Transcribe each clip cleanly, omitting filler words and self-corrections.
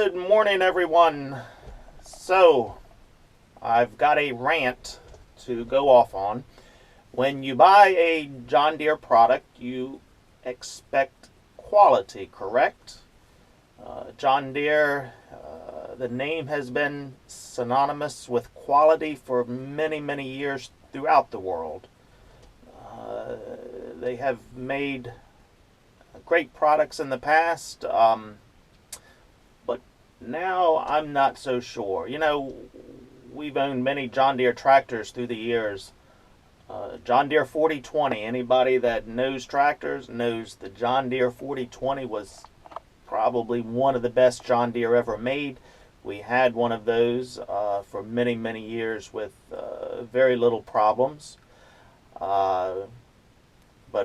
Good morning, everyone. So, I've got a rant to go off on. When you buy a John Deere product, you expect quality, correct? John Deere, the name has been synonymous with quality for many, many years throughout the world. They have made great products in the past. But now I'm not so sure. You know, we've owned many John Deere tractors through the years. John Deere 4020, anybody that knows tractors knows the John Deere 4020 was probably one of the best John Deere ever made. We had one of those for many, many years with very little problems. But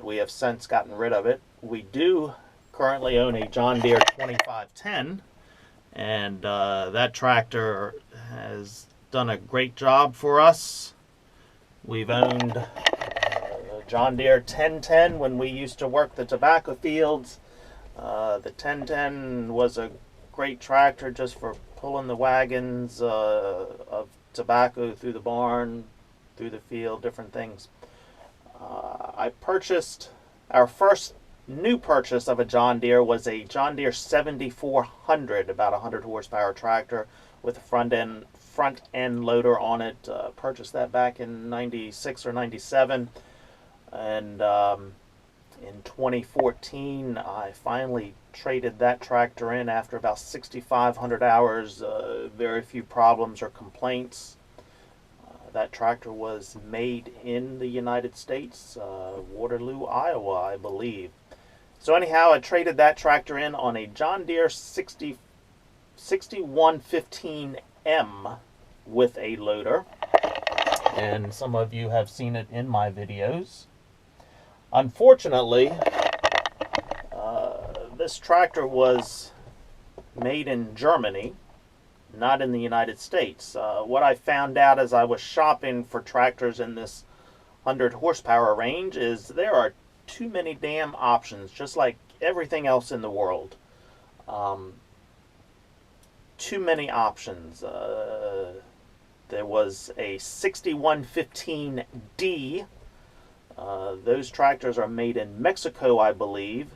we have since gotten rid of it. We do currently own a John Deere 2510. And that tractor has done a great job for us. We've owned John Deere 1010 when we used to work the tobacco fields. The 1010 was a great tractor just for pulling the wagons of tobacco through the barn, through the field, different things. I purchased our first new purchase of a John Deere was a John Deere 7400, about 100 horsepower tractor with a front end loader on it. Purchased that back in 96 or 97, and in 2014 I finally traded that tractor in after about 6,500 hours, very few problems or complaints. That tractor was made in the United States, Waterloo, Iowa, I believe. So anyhow, I traded that tractor in on a John Deere 6115M with a loader. And some of you have seen it in my videos. Unfortunately, this tractor was made in Germany, not in the United States. What I found out as I was shopping for tractors in this 100 horsepower range is there are too many damn options, just like everything else in the world. Too many options. There was a 6115D. Those tractors are made in Mexico, I believe.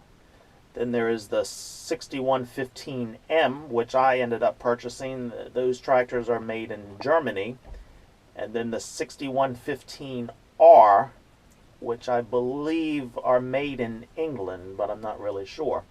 Then there is the 6115M, which I ended up purchasing. Those tractors are made in Germany. And then the 6115R, which I believe are made in England, but I'm not really sure.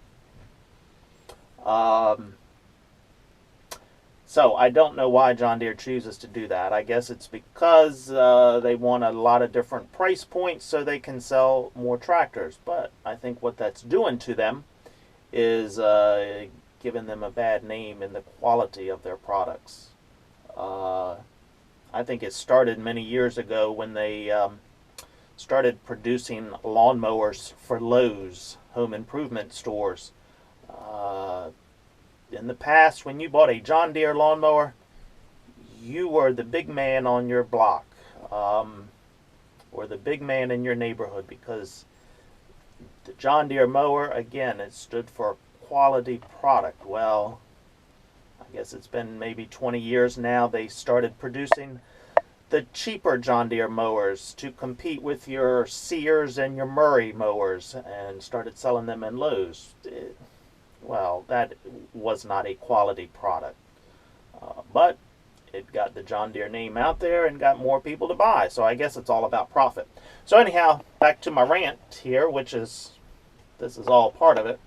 So I don't know why John Deere chooses to do that. I guess it's because they want a lot of different price points so they can sell more tractors. But I think what that's doing to them is giving them a bad name in the quality of their products. I think it started many years ago when they started producing lawnmowers for Lowe's, home improvement stores. In the past, when you bought a John Deere lawnmower, you were the big man on your block, or the big man in your neighborhood, because the John Deere mower, again, it stood for quality product. Well, I guess it's been maybe 20 years now. They started producing the cheaper John Deere mowers to compete with your Sears and your Murray mowers, and started selling them in Lowe's. Well, that was not a quality product, but it got the John Deere name out there and got more people to buy, so I guess it's all about profit. So anyhow, back to my rant here, which is, this is all part of it.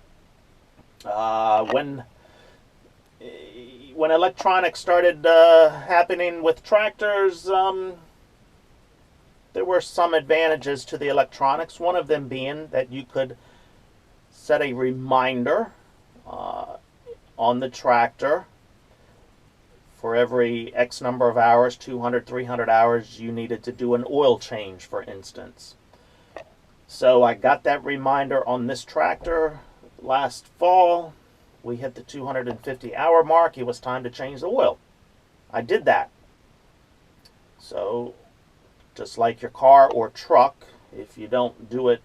When electronics started happening with tractors, there were some advantages to the electronics, one of them being that you could set a reminder on the tractor for every X number of hours, 200, 300 hours, you needed to do an oil change, for instance. So I got that reminder on this tractor last fall. We hit the 250 hour mark. It was time to change the oil. I did that. So just like your car or truck, if you don't do it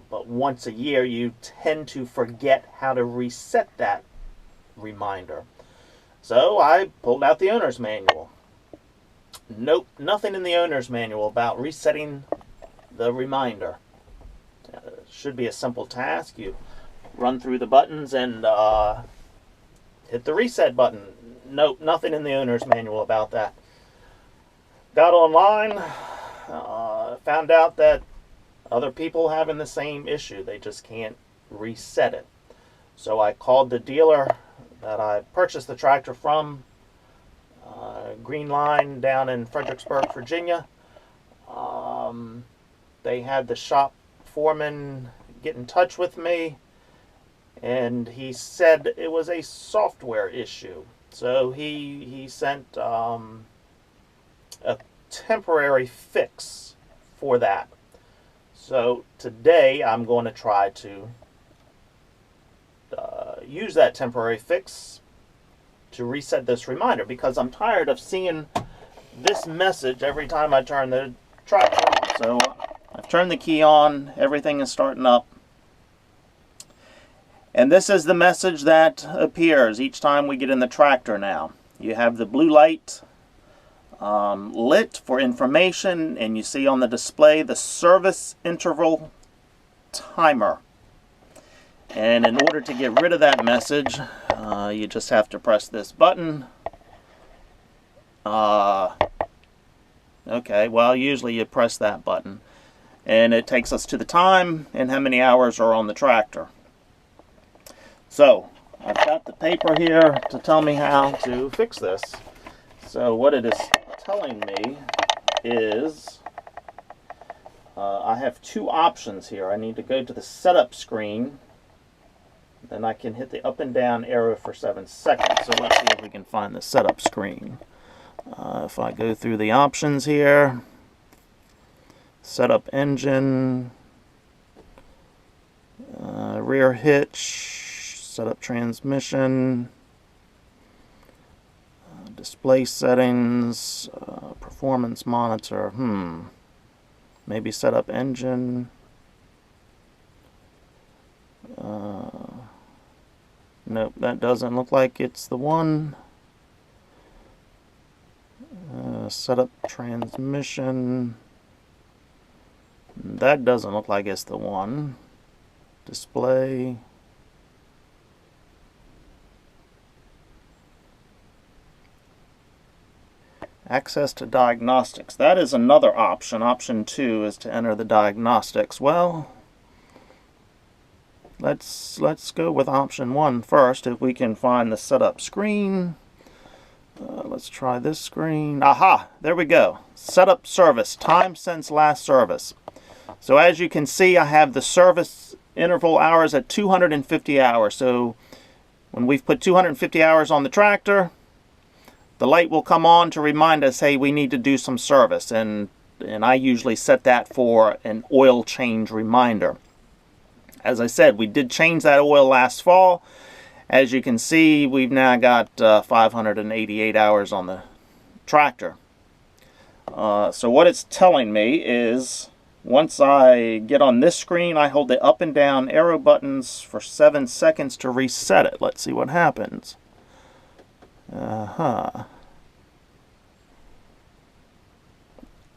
but once a year, you tend to forget how to reset that reminder. So I pulled out the owner's manual. Nope, nothing in the owner's manual about resetting the reminder. Should be a simple task. You run through the buttons and hit the reset button. Nope, nothing in the owner's manual about that. Got online, found out that other people having the same issue. They just can't reset it. So I called the dealer that I purchased the tractor from, Green Line down in Fredericksburg, Virginia. They had the shop foreman get in touch with me, and he said it was a software issue. So he sent a temporary fix for that. So today I'm going to try to use that temporary fix to reset this reminder, because I'm tired of seeing this message every time I turn the tractor. So I've turned the key on, everything is starting up, and this is the message that appears each time we get in the tractor now. You have the blue light lit for information, and you see on the display the service interval timer. And in order to get rid of that message, you just have to press this button. Okay, well, usually you press that button, and it takes us to the time and how many hours are on the tractor. So I've got the paper here to tell me how to fix this. So what it is telling me is I have two options here. I need to go to the setup screen, then I can hit the up and down arrow for 7 seconds. So let's see if we can find the setup screen. If I go through the options here, setup engine, rear hitch, setup transmission, display settings, performance monitor, maybe setup engine. Nope, that doesn't look like it's the one. Setup transmission. That doesn't look like it's the one. Display. Access to diagnostics. That is another option. Option 2 is to enter the diagnostics. Well, let's go with option 1 first, if we can find the setup screen. Let's try this screen. Aha! There we go. Setup service. Time since last service. So as you can see, I have the service interval hours at 250 hours. So when we've put 250 hours on the tractor, the light will come on to remind us, hey, we need to do some service. And I usually set that for an oil change reminder. As I said, we did change that oil last fall. As you can see, we've now got 588 hours on the tractor. So what it's telling me is, once I get on this screen, I hold the up and down arrow buttons for 7 seconds to reset it. Let's see what happens.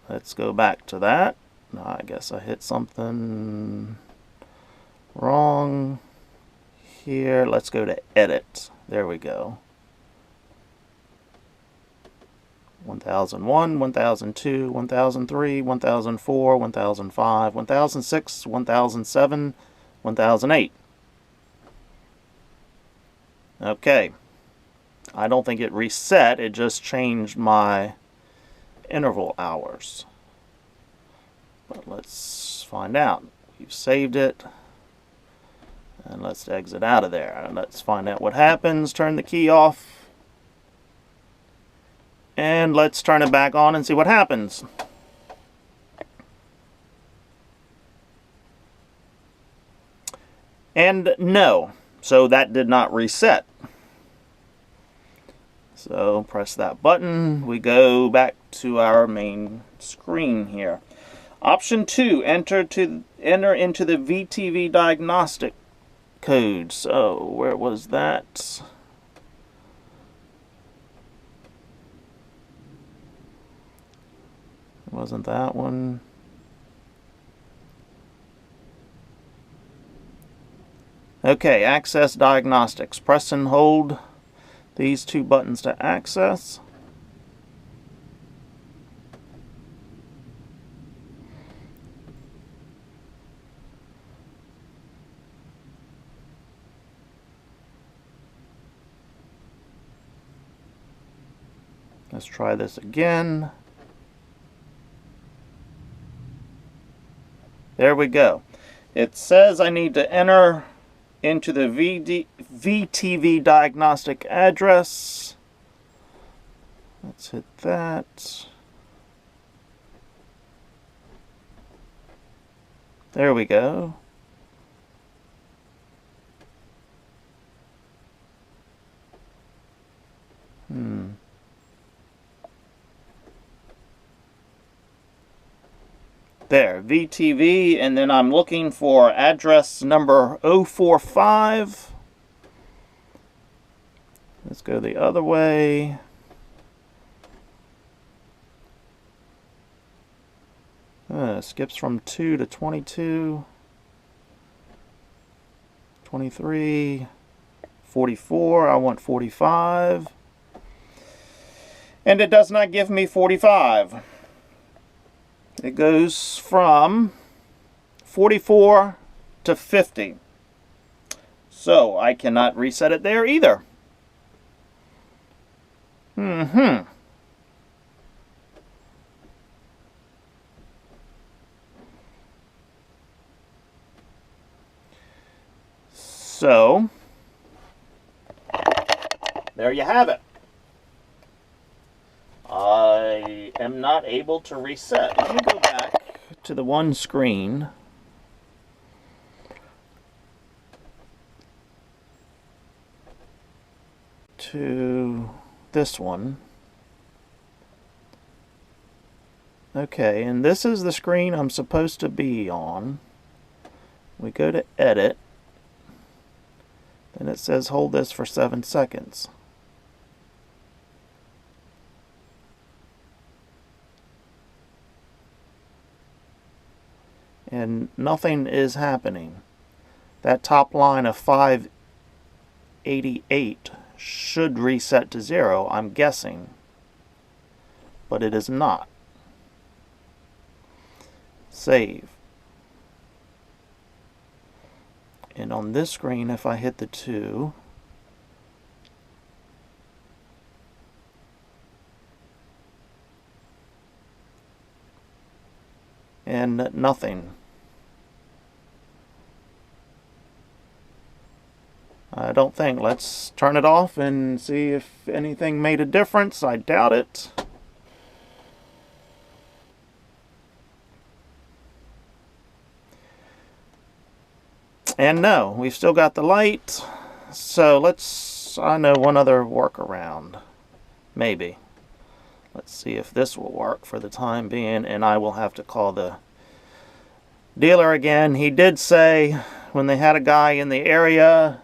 Let's go back to that. I guess I hit something wrong here. Let's go to edit. There we go. 1001, 1002, 1003, 1004, 1005, 1006, 1007, 1008. Okay. I don't think it reset, it just changed my interval hours. But let's find out. We've saved it. And let's exit out of there. And let's find out what happens. Turn the key off. And let's turn it back on and see what happens. And no. So that did not reset. So press that button. We go back to our main screen here. Option 2, enter into the VTV diagnostic code. So where was that? wasn't that one. Okay, access diagnostics. Press and hold these two buttons to access. Let's try this again. There we go. It says I need to enter into the VTV diagnostic address. Let's hit that. There we go. There, VTV, and then I'm looking for address number 045. Let's go the other way. Skips from 2 to 22, 23, 44. I want 45. And it does not give me 45. It goes from 44 to 50. So I cannot reset it there either. So there you have it. I am not able to reset. Let me go back to the one screen. To this one. Okay, and this is the screen I'm supposed to be on. We go to edit. And it says hold this for 7 seconds. And nothing is happening. That top line of 588 should reset to 0, I'm guessing. But it is not. Save. And on this screen, if I hit the 2, and nothing. I don't think. Let's turn it off and see if anything made a difference. I doubt it. And no, we've still got the light. So I know one other workaround. Maybe. Let's see if this will work for the time being, and I will have to call the dealer again. He did say when they had a guy in the area,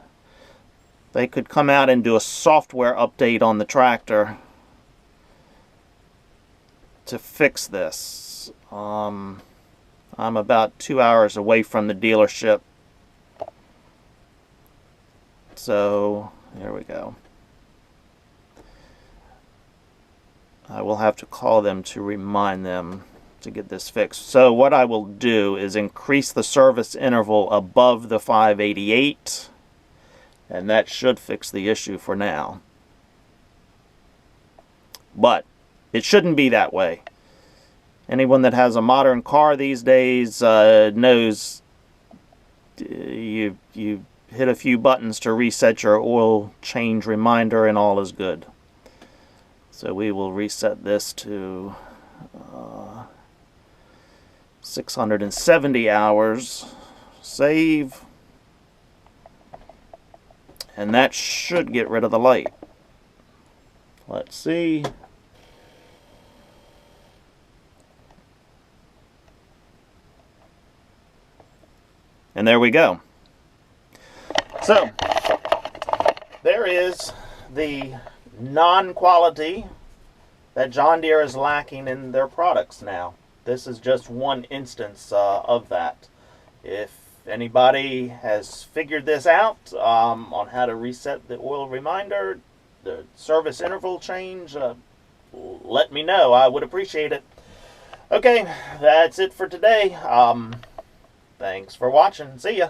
they could come out and do a software update on the tractor to fix this. I'm about 2 hours away from the dealership. So, there we go. I will have to call them to remind them to get this fixed. So what I will do is increase the service interval above the 588, and that should fix the issue for now. But it shouldn't be that way. Anyone that has a modern car these days knows you hit a few buttons to reset your oil change reminder and all is good. So we will reset this to 670 hours. Save. And that should get rid of the light. Let's see. And there we go. So, there is the non-quality that John Deere is lacking in their products now. this is just one instance of that. If anybody has figured this out on how to reset the oil reminder, the service interval change, let me know. I would appreciate it. Okay, that's it for today. Thanks for watching. See ya.